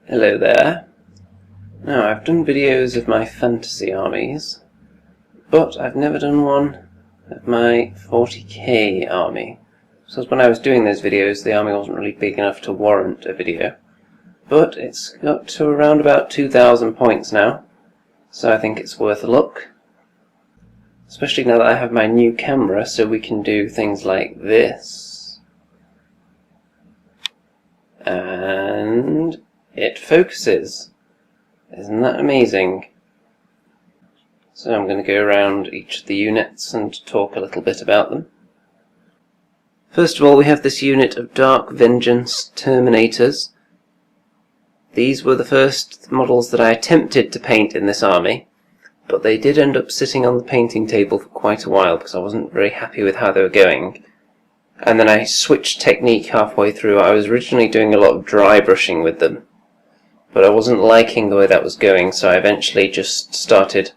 Hello there. Now, I've done videos of my fantasy armies, but I've never done one of my 40k army. So when I was doing those videos, the army wasn't really big enough to warrant a video. But it's got to around about 2,000 points now, so I think it's worth a look. Especially now that I have my new camera, so we can do things like this. And it focuses. Isn't that amazing? So I'm going to go around each of the units and talk a little bit about them. First of all, we have this unit of Dark Vengeance Terminators. These were the first models that I attempted to paint in this army, but they did end up sitting on the painting table for quite a while because I wasn't very happy with how they were going. And then I switched technique halfway through. I was originally doing a lot of dry brushing with them, but I wasn't liking the way that was going, so I eventually just started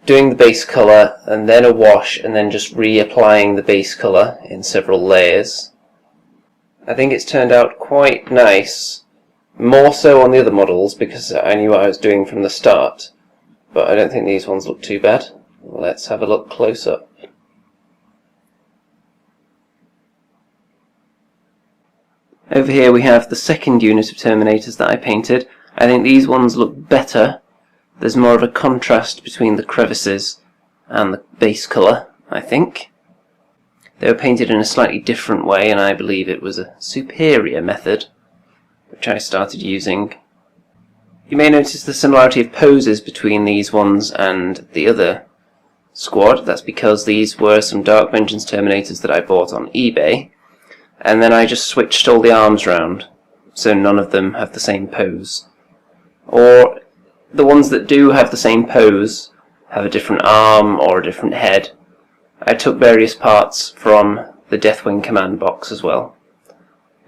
doing the base colour and then a wash and then just reapplying the base colour in several layers. I think it's turned out quite nice, more so on the other models because I knew what I was doing from the start, but I don't think these ones look too bad. Let's have a look close up. Over here we have the second unit of Terminators that I painted. I think these ones look better. There's more of a contrast between the crevices and the base colour, I think. They were painted in a slightly different way, and I believe it was a superior method, which I started using. You may notice the similarity of poses between these ones and the other squad. That's because these were some Dark Vengeance Terminators that I bought on eBay. And then I just switched all the arms round, so none of them have the same pose. Or the ones that do have the same pose have a different arm or a different head. I took various parts from the Deathwing command box as well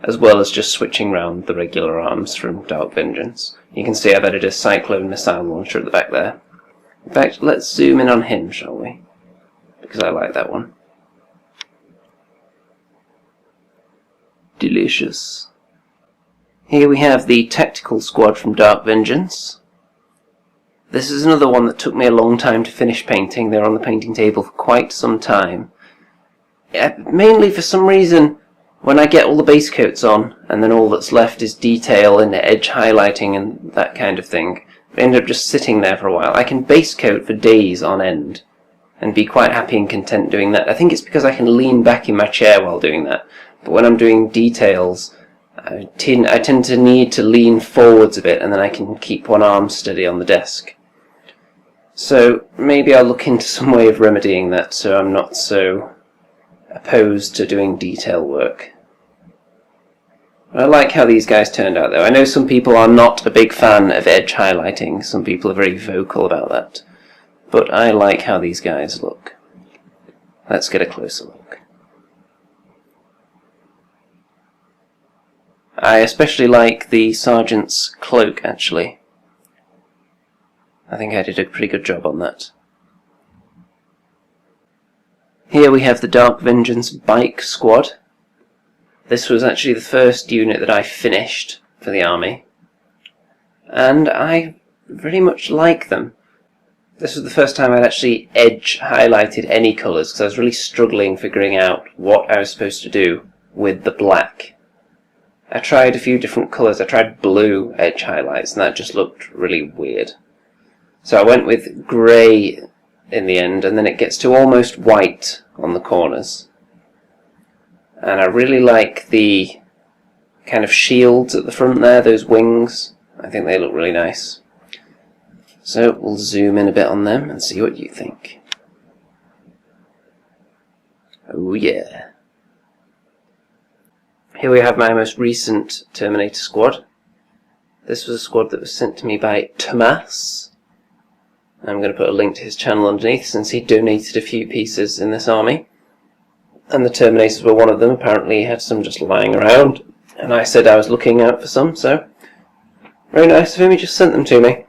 as just switching round the regular arms from Dark Vengeance. You can see I've added a Cyclone missile launcher at the back there. In fact, let's zoom in on him, shall we? Because I like that one. Delicious. Here we have the Tactical Squad from Dark Vengeance. This is another one that took me a long time to finish painting. They're on the painting table for quite some time. Mainly for some reason, when I get all the base coats on, and then all that's left is detail and edge highlighting and that kind of thing, I end up just sitting there for a while. I can base coat for days on end, and be quite happy and content doing that. I think it's because I can lean back in my chair while doing that. But when I'm doing details, I tend to need to lean forwards a bit, and then I can keep one arm steady on the desk. So maybe I'll look into some way of remedying that so I'm not so opposed to doing detail work. I like how these guys turned out though. I know some people are not a big fan of edge highlighting. Some people are very vocal about that. But I like how these guys look. Let's get a closer look. I especially like the Sergeant's cloak, actually. I think I did a pretty good job on that. Here we have the Dark Vengeance Bike Squad. This was actually the first unit that I finished for the army, and I very much like them. This was the first time I'd actually edge highlighted any colours, because I was really struggling figuring out what I was supposed to do with the black. I tried a few different colours. I tried blue edge highlights, and that just looked really weird. So I went with grey in the end, and then it gets to almost white on the corners. And I really like the kind of shields at the front there, those wings. I think they look really nice. So we'll zoom in a bit on them and see what you think. Oh yeah. Here we have my most recent Terminator squad. This was a squad that was sent to me by Tomas. I'm going to put a link to his channel underneath since he donated a few pieces in this army. And the Terminators were one of them. Apparently he had some just lying around, and I said I was looking out for some, so very nice of him, he just sent them to me.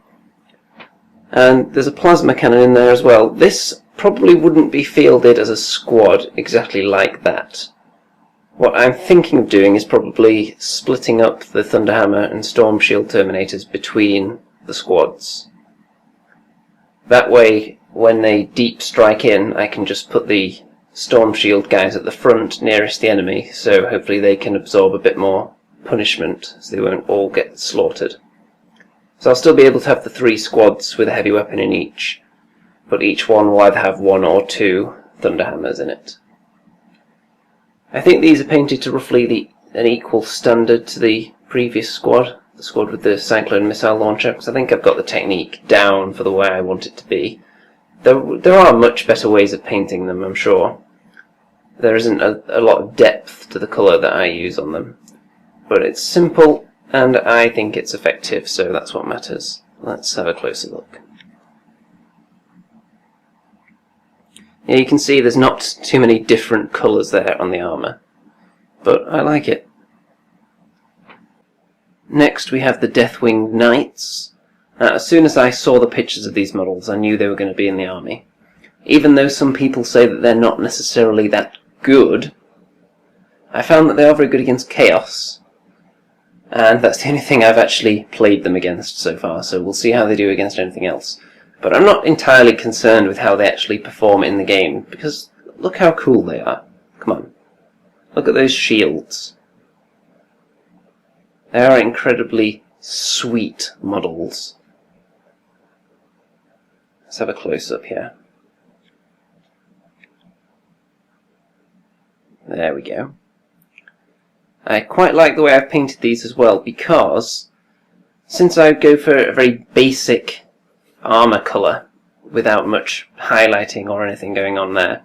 And there's a plasma cannon in there as well. This probably wouldn't be fielded as a squad exactly like that. What I'm thinking of doing is probably splitting up the Thunderhammer and Storm Shield Terminators between the squads. That way, when they deep strike in, I can just put the Storm Shield guys at the front nearest the enemy, so hopefully they can absorb a bit more punishment, so they won't all get slaughtered. So I'll still be able to have the 3 squads with a heavy weapon in each, but each one will either have 1 or 2 Thunderhammers in it. I think these are painted to roughly an equal standard to the previous squad, the squad with the Cyclone missile launcher, because I think I've got the technique down for the way I want it to be. There are much better ways of painting them, I'm sure. There isn't a lot of depth to the colour that I use on them, but it's simple and I think it's effective, so that's what matters. Let's have a closer look. Yeah, you can see there's not too many different colours there on the armour, but I like it. Next we have the Deathwing Knights. As soon as I saw the pictures of these models, I knew they were going to be in the army. Even though some people say that they're not necessarily that good, I found that they are very good against Chaos, and that's the only thing I've actually played them against so far, so we'll see how they do against anything else. But I'm not entirely concerned with how they actually perform in the game, because look how cool they are. Come on. Look at those shields. They are incredibly sweet models. Let's have a close-up here. There we go. I quite like the way I've painted these as well, because since I go for a very basic armour colour without much highlighting or anything going on there,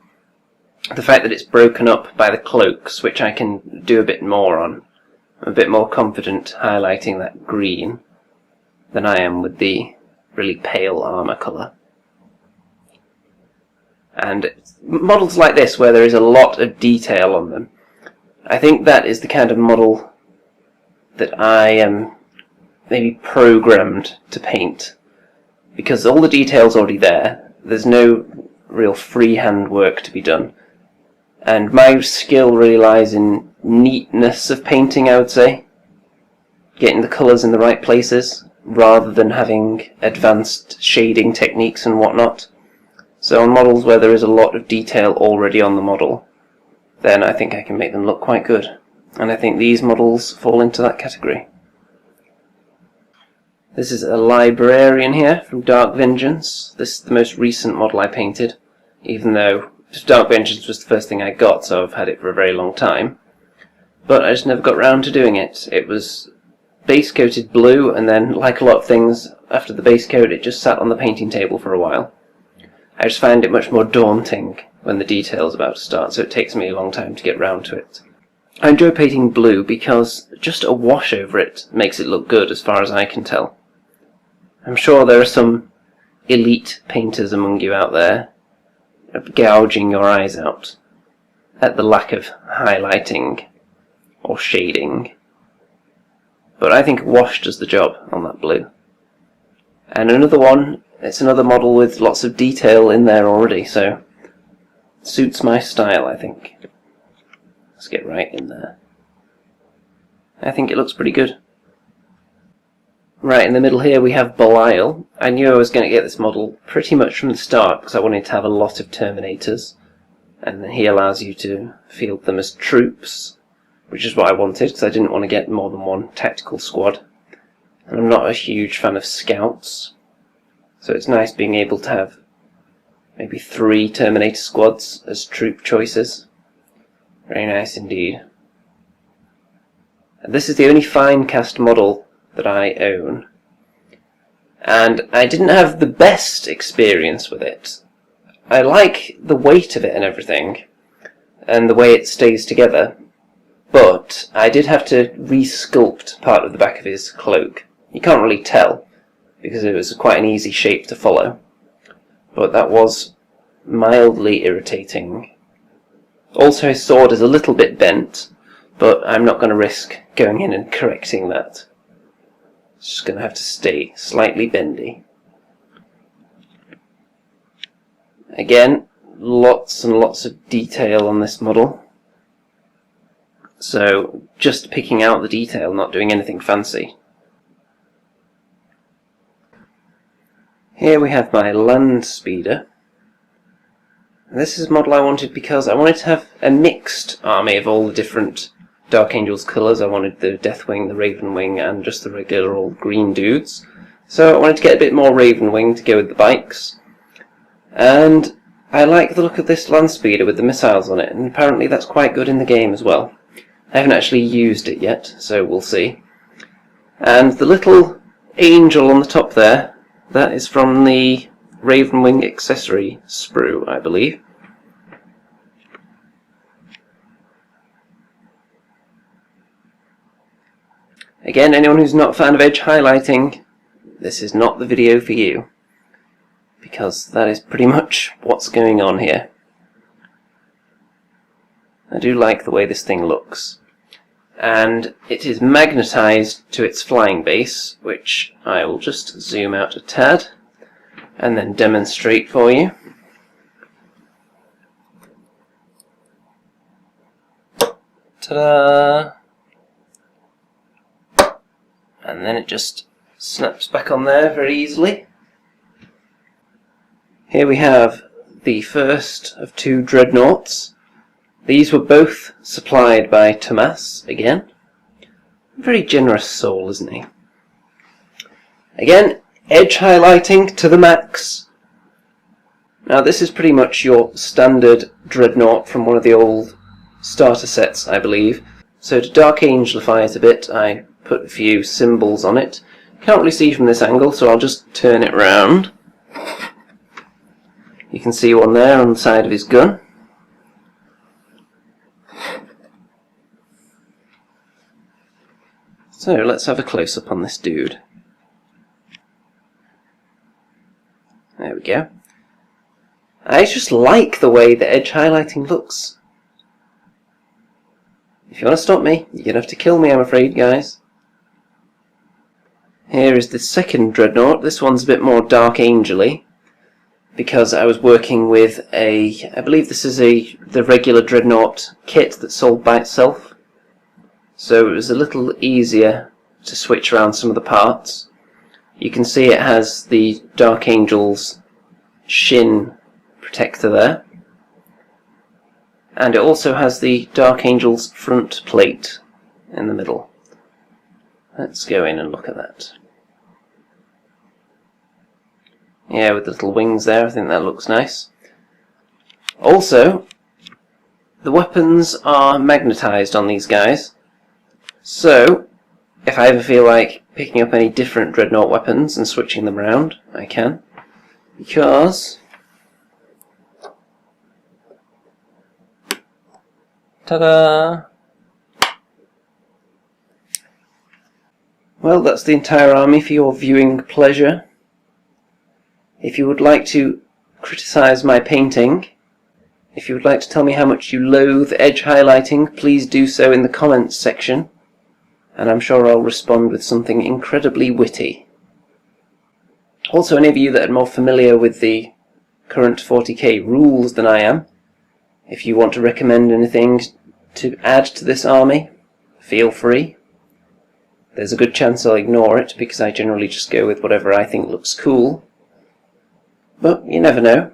the fact that it's broken up by the cloaks, which I can do a bit more on, I'm a bit more confident highlighting that green than I am with the really pale armour colour. And models like this, where there is a lot of detail on them, I think that is the kind of model that I am maybe programmed to paint, because all the detail's already there. There's no real freehand work to be done, and my skill really lies in neatness of painting, I would say, getting the colours in the right places rather than having advanced shading techniques and whatnot. So on models where there is a lot of detail already on the model, then I think I can make them look quite good, and I think these models fall into that category. This is a librarian here from Dark Vengeance. This is the most recent model I painted, even though Dark Vengeance was the first thing I got, so I've had it for a very long time. But I just never got round to doing it. It was base coated blue, and then, like a lot of things, after the base coat it just sat on the painting table for a while. I just find it much more daunting when the detail's about to start, so it takes me a long time to get round to it. I enjoy painting blue because just a wash over it makes it look good, as far as I can tell. I'm sure there are some elite painters among you out there gouging your eyes out at the lack of highlighting or shading, but I think a wash does the job on that blue. And another one, it's another model with lots of detail in there already, so it suits my style, I think. Let's get right in there. I think it looks pretty good. Right in the middle here we have Belial. I knew I was going to get this model pretty much from the start because I wanted to have a lot of Terminators, and then he allows you to field them as troops, which is what I wanted because I didn't want to get more than one tactical squad. And I'm not a huge fan of scouts, so it's nice being able to have maybe 3 Terminator squads as troop choices. Very nice indeed. And this is the only fine cast model that I own, and I didn't have the best experience with it. I like the weight of it and everything, and the way it stays together, but I did have to re-sculpt part of the back of his cloak. You can't really tell, because it was quite an easy shape to follow, but that was mildly irritating. Also, his sword is a little bit bent, but I'm not going to risk going in and correcting that. It's just going to have to stay slightly bendy. Again, lots and lots of detail on this model. So just picking out the detail, not doing anything fancy. Here we have my land speeder. This is a model I wanted because I wanted to have a mixed army of all the different Dark Angel's colours. I wanted the Deathwing, the Ravenwing, and just the regular old green dudes. So I wanted to get a bit more Ravenwing to go with the bikes. And I like the look of this land speeder with the missiles on it, and apparently that's quite good in the game as well. I haven't actually used it yet, so we'll see. And the little angel on the top there, that is from the Ravenwing accessory sprue, I believe. Again, anyone who's not a fan of edge highlighting, this is not the video for you, because that is pretty much what's going on here. I do like the way this thing looks. And it is magnetized to its flying base, which I will just zoom out a tad and then demonstrate for you. Ta-da! And then it just snaps back on there very easily. Here we have the first of 2 Dreadnaughts. These were both supplied by Tomas again. Very generous soul, isn't he? Again, edge highlighting to the max. Now this is pretty much your standard Dreadnought from one of the old starter sets, I believe. So to Dark Angelify it a bit, I put a few symbols on it. Can't really see from this angle, so I'll just turn it round. You can see one there on the side of his gun. So let's have a close-up on this dude. There we go. I just like the way the edge highlighting looks. If you want to stop me, you're going to have to kill me, I'm afraid, guys. Here is the second Dreadnought. This one's a bit more Dark Angel-y, because I was working with I believe this is the regular Dreadnought kit that's sold by itself. So it was a little easier to switch around some of the parts. You can see it has the Dark Angel's shin protector there. And it also has the Dark Angel's front plate in the middle. Let's go in and look at that. Yeah, with the little wings there, I think that looks nice. Also, the weapons are magnetized on these guys. So, if I ever feel like picking up any different Dreadnought weapons and switching them around, I can. Because... ta-da! Well, that's the entire army for your viewing pleasure. If you would like to criticise my painting, if you would like to tell me how much you loathe edge highlighting, please do so in the comments section, and I'm sure I'll respond with something incredibly witty. Also, any of you that are more familiar with the current 40k rules than I am, if you want to recommend anything to add to this army, feel free. There's a good chance I'll ignore it, because I generally just go with whatever I think looks cool. But you never know.